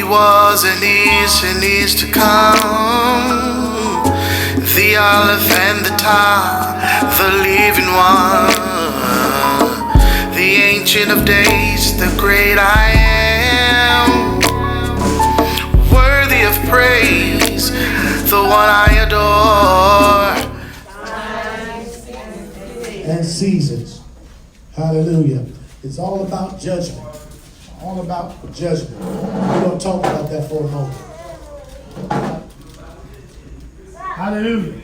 was and is to come, the Aleph and the Tau, the living one, the Ancient of Days, the great I am, worthy of praise, the one I adore. And seasons. Hallelujah. It's all about judgment. All about judgment. We're going to talk about that for a moment. Hallelujah.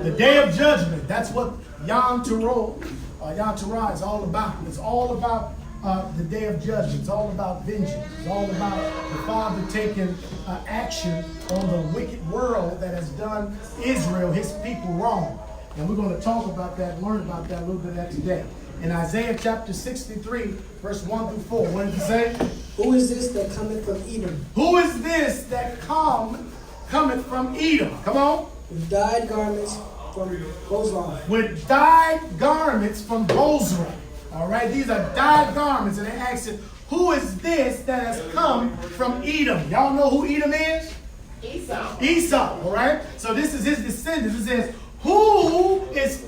The day of judgment. That's what Yom Teruah is all about. It's all about the day of judgment. It's all about vengeance. It's all about the Father taking action on the wicked world that has done Israel, his people, wrong. And we're going to talk about that, learn about that a little bit of that today. In Isaiah chapter 63, verse 1 through 4, what does it say? Who is this that cometh from Edom? Who is this that cometh from Edom? Come on. With dyed garments from Bozrah. With dyed garments from Bozrah. All right, these are dyed garments. And they ask it, who is this that has come from Edom? Y'all know who Edom is? Esau, all right? So this is his descendants. It says, who is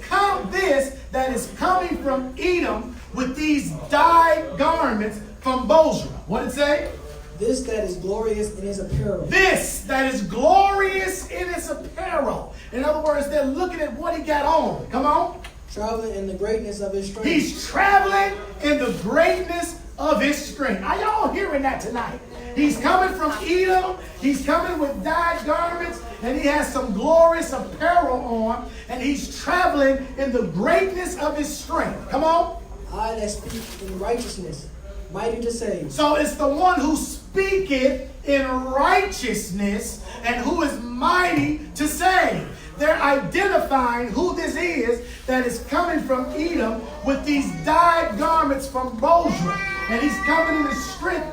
this that is coming from Edom with these dyed garments from Bozrah? What did it say? This that is glorious in his apparel. This that is glorious in his apparel. In other words, they're looking at what he got on. Come on. Traveling in the greatness of his strength. He's traveling in the greatness of his strength. Are y'all hearing that tonight? He's coming from Edom. He's coming with dyed garments. And he has some glorious apparel on. And he's traveling in the greatness of his strength. Come on. I that speak in righteousness, mighty to save. So it's the one who speaketh in righteousness and who is mighty to save. They're identifying who this is that is coming from Edom with these dyed garments from Bozrah. And he's coming in his strength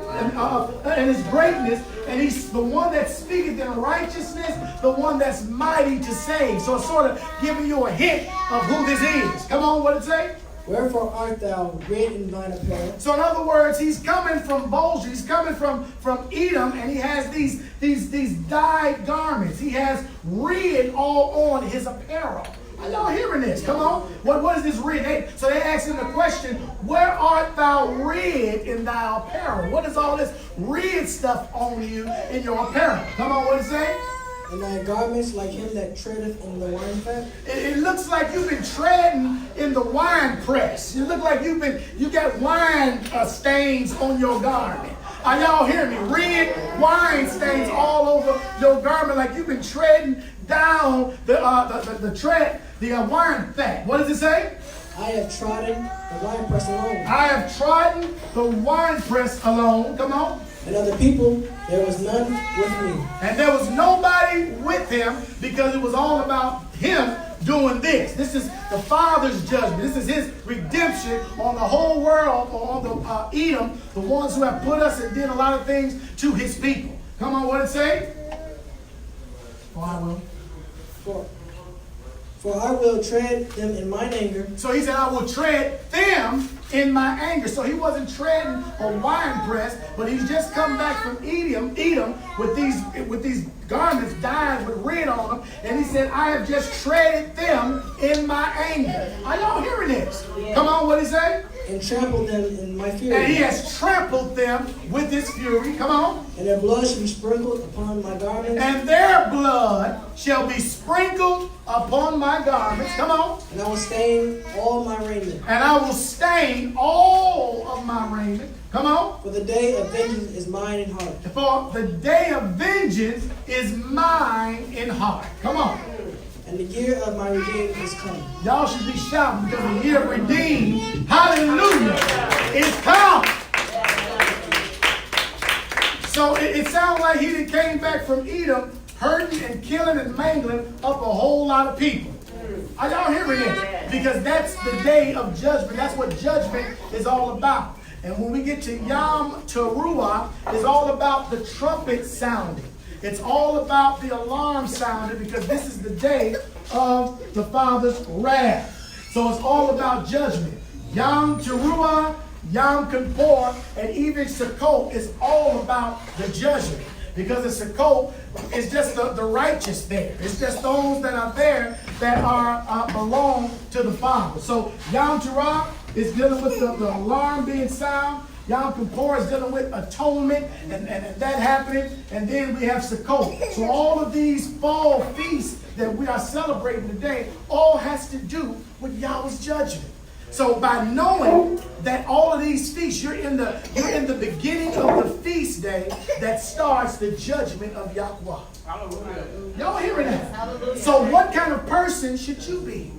and his greatness. And he's the one that speaketh in righteousness, the one that's mighty to save. So it's sort of giving you a hint of who this is. Come on, what it say? Wherefore art thou red in thine apparel? So in other words, he's coming from Bozrah, he's coming from Edom, and he has these dyed garments. He has red all on his apparel. Are y'all hearing this? Come on. What is this red? So they ask him the question, where art thou red in thy apparel? What is all this red stuff on you in your apparel? Come on, what does it say? And thy garments like him that treadeth in the wine fat. It looks like you've been treading in the wine press. You look like you got wine stains on your garment. Are y'all hearing me? Red wine stains all over your garment, like you've been treading down the wine fat. What does it say? I have trodden the wine press alone. I have trodden the wine press alone. Come on. And of the people, there was none with me. And there was nobody with him because it was all about him doing this. This is the Father's judgment. This is his redemption on the whole world, on the Edom, the ones who have put us and did a lot of things to his people. Come on, what did it say? For I will. For I will tread them in mine anger. So he said, I will tread them in my anger. So he wasn't treading a wine press, but he's just come back from Edom with these garments dyed with red on them. And he said, I have just treaded them in my anger. Are y'all hearing this? Come on, what did he say? And trampled them in my fury. And he has trampled them with his fury. Come on. And their blood shall be sprinkled upon my garments. And their blood shall be sprinkled upon my garments. Come on. And I will stain all my raiment. And I will stain all of my raiment. Come on. For the day of vengeance is mine in heart. For the day of vengeance is mine in heart. Come on. And the year of my redeemed is come. Y'all should be shouting because the year of redeemed, hallelujah, is come. So it sounds like he that came back from Edom hurting and killing and mangling up a whole lot of people. Are y'all hearing this? Because that's the day of judgment. That's what judgment is all about. And when we get to Yom Teruah, it's all about the trumpet sounding. It's all about the alarm sounding because this is the day of the Father's wrath. So it's all about judgment. Yom Teruah Yom Kippur, and even Sukkot is all about the judgment. Because the Sukkot is just the righteous there. It's just those that are there that are belong to the Father. So Yom Teruah is dealing with the alarm being sound. Yom Kippur is dealing with atonement and that happening. And then we have Sukkot. So all of these fall feasts that we are celebrating today all has to do with Yahweh's judgment. So by knowing that all of these feasts, you're in the beginning of the feast day that starts the judgment of Yahweh. Hallelujah. Y'all hearing that? Hallelujah. So what kind of person should you be?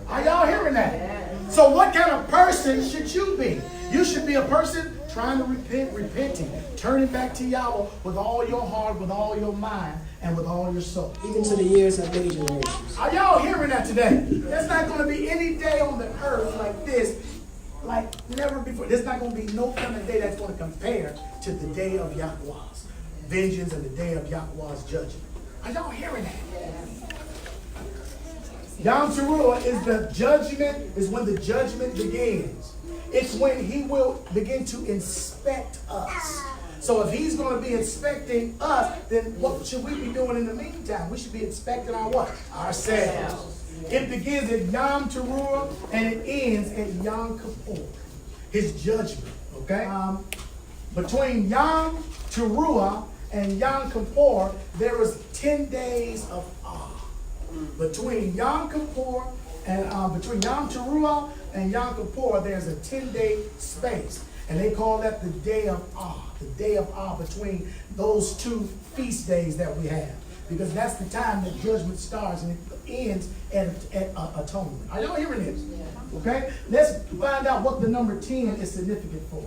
Are y'all hearing that? So what kind of person should you be? You should be a person trying to repenting, turning back to Yahweh with all your heart, with all your mind, and with all your soul. Even to the years of many generations. Are y'all hearing that today? There's not going to be any day on the earth like this, like never before. There's not going to be no kind of day that's going to compare to the day of Yahweh's vengeance and the day of Yahweh's judgment. Are y'all hearing that? Yom Teruah is the judgment, is when the judgment begins. It's when he will begin to inspect us. So if he's going to be inspecting us, then what should we be doing in the meantime? We should be inspecting our what? Ourselves. It begins at Yom Teruah and it ends at Yom Kippur. His judgment. Okay? Between Yom Teruah and Yom Kippur, there is 10 days of awe. Between Yom Kippur and between Yom Teruah and Yom Kippur, there's a 10-day space. And they call that the day of awe. The day of awe between those two feast days that we have. Because that's the time that judgment starts and it ends at atonement. Are y'all hearing this? Okay? Let's find out what the number 10 is significant for.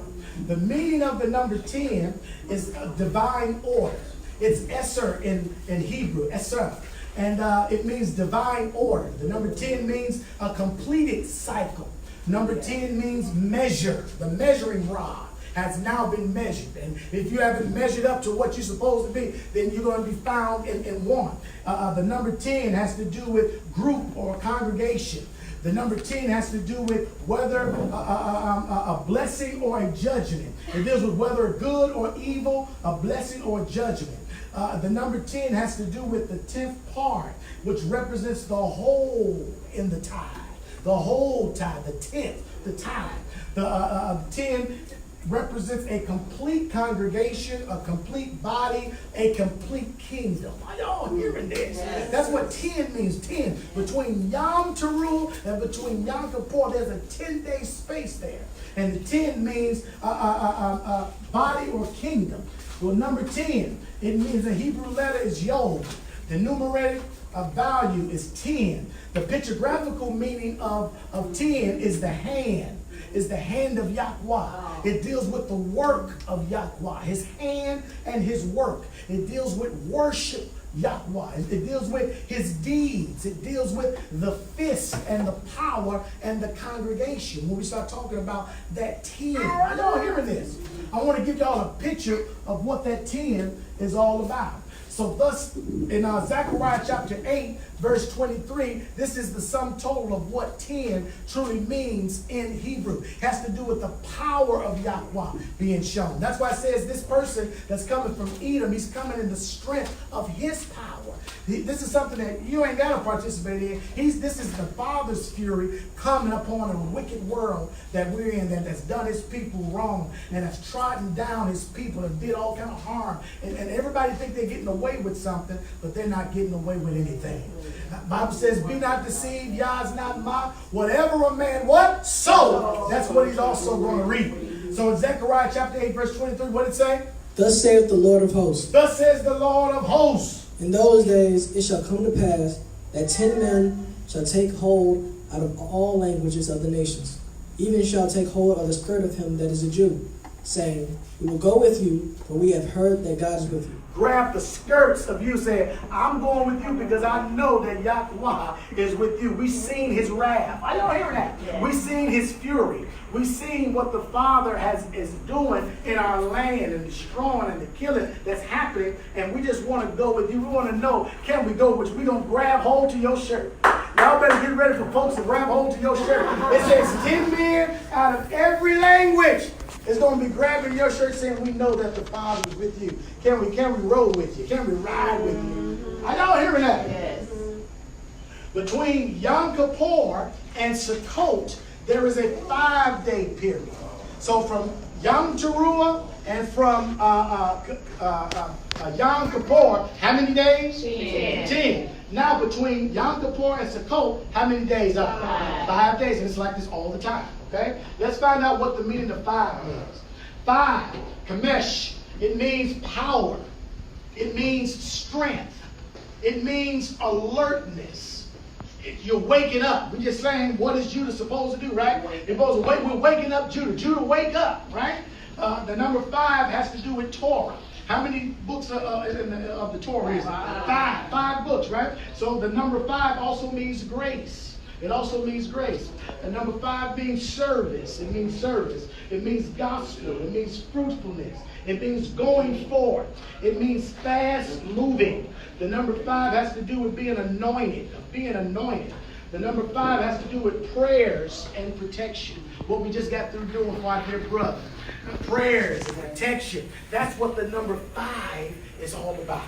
The meaning of the number 10 is a divine order. It's Esser in Hebrew, Esser. And it means divine order. The number 10 means a completed cycle. Number 10 means measure. The measuring rod has now been measured. And if you haven't measured up to what you're supposed to be, then you're going to be found in want. The number 10 has to do with group or congregation. The number 10 has to do with whether a blessing or a judgment. It deals with whether good or evil, a blessing or a judgment. The number 10 has to do with the 10th part, which represents the whole in the tithe. The whole tithe, the 10th, the tithe. The 10 represents a complete congregation, a complete body, a complete kingdom. Are y'all hearing this? Yes. That's what 10 means. 10. Between Yom Teruah and between Yom Kippur, there's a 10-day space there. And the 10 means body or kingdom. Well, number 10, it means the Hebrew letter is Yod. The numeric value is 10. The pictographical meaning of 10 is the hand. Is the hand of Yahweh. It deals with the work of Yahweh, his hand and his work. It deals with worship Yahweh. It deals with his deeds. It deals with the fist and the power and the congregation. When we start talking about that 10, are y'all hearing this? I want to give y'all a picture of what that 10 is all about. So thus, in Zechariah chapter 8, verse 23, this is the sum total of what 10 truly means in Hebrew. It has to do with the power of Yahweh being shown. That's why it says this person that's coming from Edom, he's coming in the strength of his power. This is something that you ain't got to participate in. This is the Father's fury coming upon a wicked world that we're in, that's done his people wrong and has trodden down his people and did all kind of harm. And everybody think they're getting away with something, but they're not getting away with anything. The Bible says, be not deceived, Yah is not mocked. Whatever a man what? Sow. That's what he's also going to reap. So in Zechariah chapter 8, verse 23, what did it say? Thus saith the Lord of hosts. Thus says the Lord of hosts. In those days it shall come to pass that 10 men shall take hold out of all languages of the nations, even shall take hold of the skirt of him that is a Jew, saying, we will go with you, for we have heard that God is with you. Grab the skirts of you, saying, I'm going with you because I know that Yahweh is with you. We've seen his wrath. Are y'all hearing that? Yeah. We've seen his fury. We've seen what the Father is doing in our land and destroying and the killing that's happening. And we just want to go with you. We want to know, can we go with you? We're going to grab hold to your shirt. Y'all better get ready for folks to grab hold to your shirt. It says 10 men out of every language is going to be grabbing your shirt saying, we know that the Father is with you. Can we roll with you? Can we ride with you? Are y'all hearing that? Yes. Between Yom Kippur and Sukkot, there is a 5-day period. So from Yom Teruah and from Yom Kippur, how many days? 10. Now between Yom Kippur and Sukkot, how many days are there? 5 days, and it's like this all the time. Okay? Let's find out what the meaning of 5 means. 5, kamesh, it means power. It means strength. It means alertness. You're waking up. We're just saying, what is Judah supposed to do, right? You're supposed to wake. We're waking up Judah. Judah, wake up, right? The number 5 has to do with Torah. How many books of the Torah is it? 5. 5 books, right? So the number 5 also means grace. It also means grace. And number 5 means service. It means service. It means gospel. It means fruitfulness. It means going forward. It means fast moving. The number 5 has to do with being anointed. The number 5 has to do with prayers and protection. What we just got through doing for our dear brother. Prayers and protection. That's what the number 5 is all about.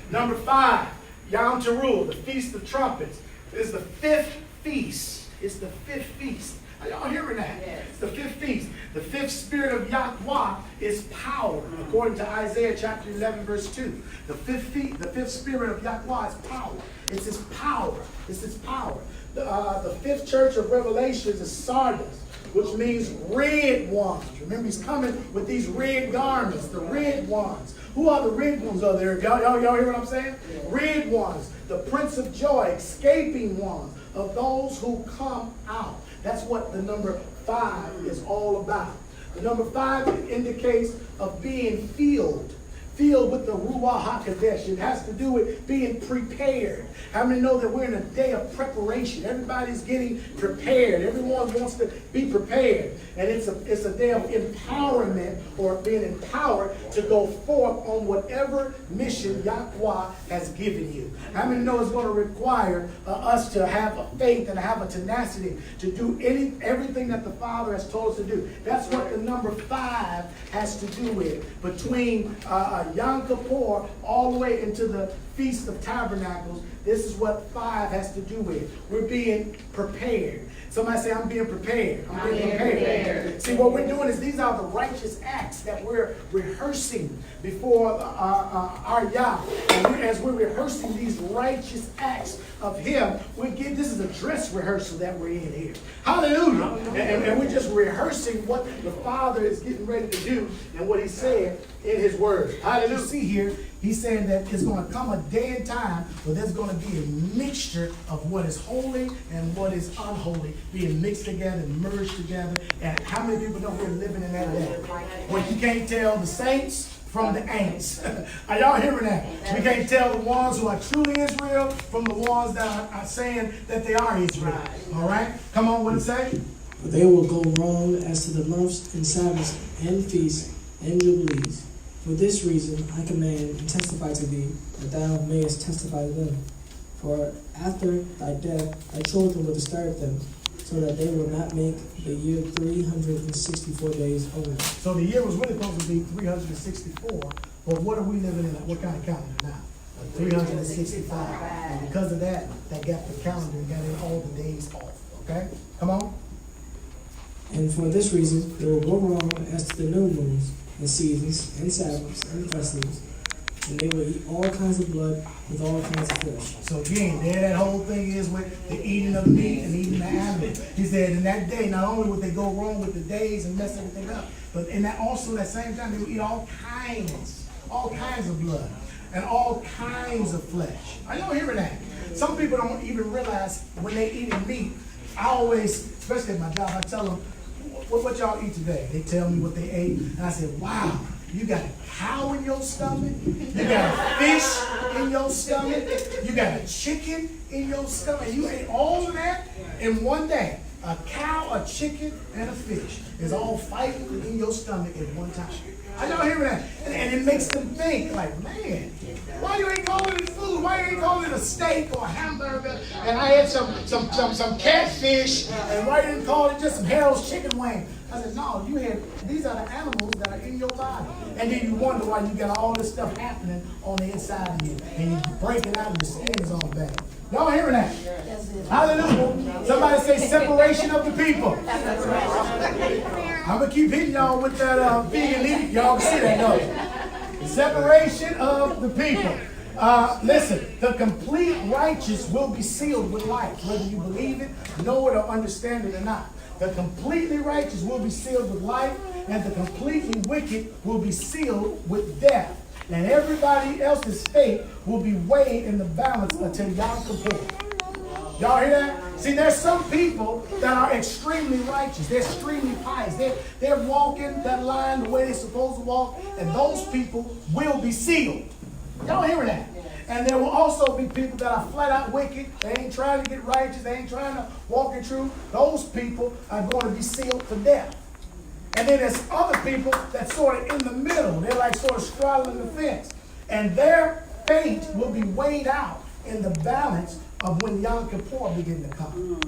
Number 5, Yom Teruah, the Feast of Trumpets, is the 5th feast. It's the 5th feast. Are y'all hearing that? Yes. It's the 5th feast. The 5th spirit of YHWH is power, according to Isaiah chapter 11, verse 2. The 5th spirit of YHWH is power. It's his power. It's his power. The 5th church of Revelations is Sardis, which means red ones. Remember, he's coming with these red garments, the red ones. Who are the red ones over there? Y'all hear what I'm saying? Yeah. Red ones, the Prince of Joy, escaping ones of those who come out. That's what the number 5 is all about. The number 5 indicates of being filled with the Ruach HaKodesh. It has to do with being prepared. How many know that we're in a day of preparation? Everybody's getting prepared. Everyone wants to be prepared. And it's a day of empowerment, or being empowered to go forth on whatever mission YHWH has given you. How many know it's going to require us to have a faith and have a tenacity to do everything that the Father has told us to do? That's what the number 5 has to do with. Between Yom Kippur all the way into the Feast of Tabernacles, this is what 5 has to do with. We're being prepared. Somebody say, I'm being prepared. I'm being prepared. See, what we're doing is these are the righteous acts that we're rehearsing before our Yah. And as we're rehearsing these righteous acts of Him, this is a dress rehearsal that we're in here. Hallelujah. And we're just rehearsing what the Father is getting ready to do and what He said in His Word. Hallelujah. You see here, He's saying that it's going to come a day and time where there's going to be a mixture of what is holy and what is unholy being mixed together and merged together. And how many people know we're living in that day? When you can't tell the saints from the ain'ts. Are y'all hearing that? We can't tell the ones who are truly Israel from the ones that are saying that they are Israel. All right? Come on, what it say? For they will go wrong as to the months and Sabbaths and feasts and jubilees. For this reason I command and testify to thee, that thou mayest testify to them. For after thy death thy children will disturb them, so that they will not make the year 364 days old. So the year was really supposed to be 364, but what are we living in? What kind of calendar now? 365. And because of that, they got the calendar and got all the days off. Okay? Come on. And for this reason they will go wrong as to the new moons, and seasons, and Sabbaths, and festivals, and they will eat all kinds of blood with all kinds of flesh. So again, there that whole thing is with the eating of meat and eating the animal. He said in that day, not only would they go wrong with the days and mess everything up, but in that also that same time they would eat all kinds of blood and all kinds of flesh. Are y'all hearing that? Some people don't even realize when they eating meat. I always, especially at my job, I tell them, what y'all eat today? They tell me what they ate, and I said, wow, you got a cow in your stomach, you got a fish in your stomach, you got a chicken in your stomach. You ate all of that in one day. A cow, a chicken, and a fish is all fighting in your stomach at one time. Are y'all hearing that? And it makes them think, like, man, why you ain't calling it food? Why you ain't calling it a steak or a hamburger? And I had some catfish, and why you didn't call it just some Harold's chicken wing? I said, no, these are the animals that are in your body. And then you wonder why you got all this stuff happening on the inside of you. And you break it out and your skin is all bad. Y'all hearing that? Hallelujah. Somebody say separation of the people. I'm going to keep hitting y'all with that vegan leaf. Y'all can see that, no? Separation of the people. Listen, the complete righteous will be sealed with life, whether you believe it, know it, or understand it or not. The completely righteous will be sealed with life, and the completely wicked will be sealed with death. And everybody else's fate will be weighed in the balance until Yom Kippur. Y'all hear that? See, there's some people that are extremely righteous. They're extremely pious. They're walking that line the way they're supposed to walk, and those people will be sealed. Y'all hearing that? And there will also be people that are flat out wicked. They ain't trying to get righteous. They ain't trying to walk in truth. Those people are going to be sealed for death. And then there's other people that's sort of in the middle. They're like sort of straddling the fence. And their fate will be weighed out in the balance of when Yom Kippur begin to come.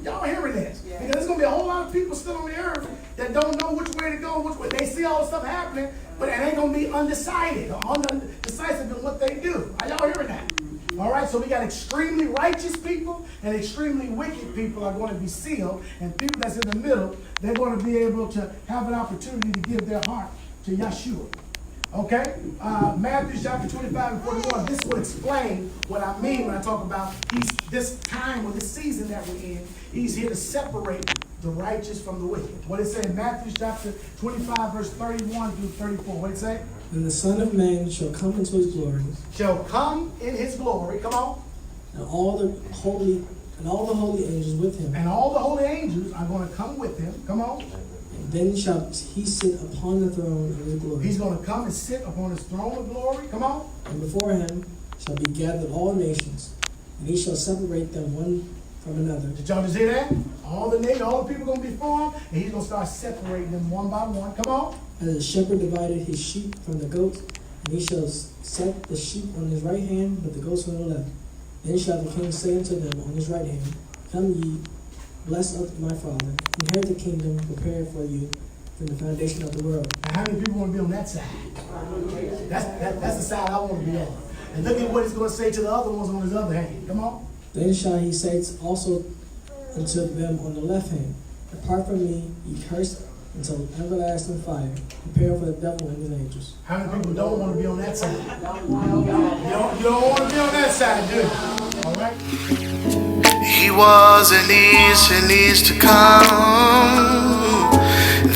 Y'all hearing this? Because there's going to be a whole lot of people still on the earth that don't know which way to go, which way. They see all the stuff happening, but it ain't going to be undecided or undecisive in what they do. Are y'all hearing that? All right, so we got extremely righteous people and extremely wicked people are going to be sealed, and people that's in the middle, they're going to be able to have an opportunity to give their heart to Yeshua. Okay? Matthew chapter 25 and 41, this will explain what I mean when I talk about this time or this season that we're in. He's here to separate the righteous from the wicked. What it say in Matthew chapter 25, verse 31 through 34? What it say? And the Son of Man shall come into his glory. Shall come in his glory. Come on. And all the holy angels with him. And all the holy angels are going to come with him. Come on. And then shall he sit upon the throne of his glory. He's going to come and sit upon his throne of glory. Come on. And before him shall be gathered all nations, and he shall separate them one from another. Did y'all just hear that? All the people going to be for him, and he's going to start separating them one by one. Come on. As the shepherd divided his sheep from the goats, and he shall set the sheep on his right hand, but the goats on the left. Then shall the king say unto them on his right hand, Come ye, blessed of my Father, inherit the kingdom prepared for you from the foundation of the world. Now, how many people want to be on that side? That's the side I want to be on. And look at what he's going to say to the other ones on his other hand. Come on. Then shall he say also unto them on the left hand, Depart from me, ye cursed, until everlasting fire, prepared for the devil and his angels. How many people don't want to be on that side? You don't want to be on that side, do you? All right? He was and is to come,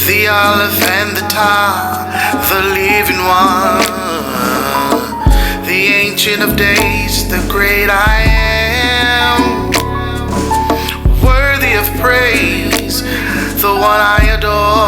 the Aleph and the Tau, the living one, the Ancient of Days, the great I am, worthy of praise, the one I adore.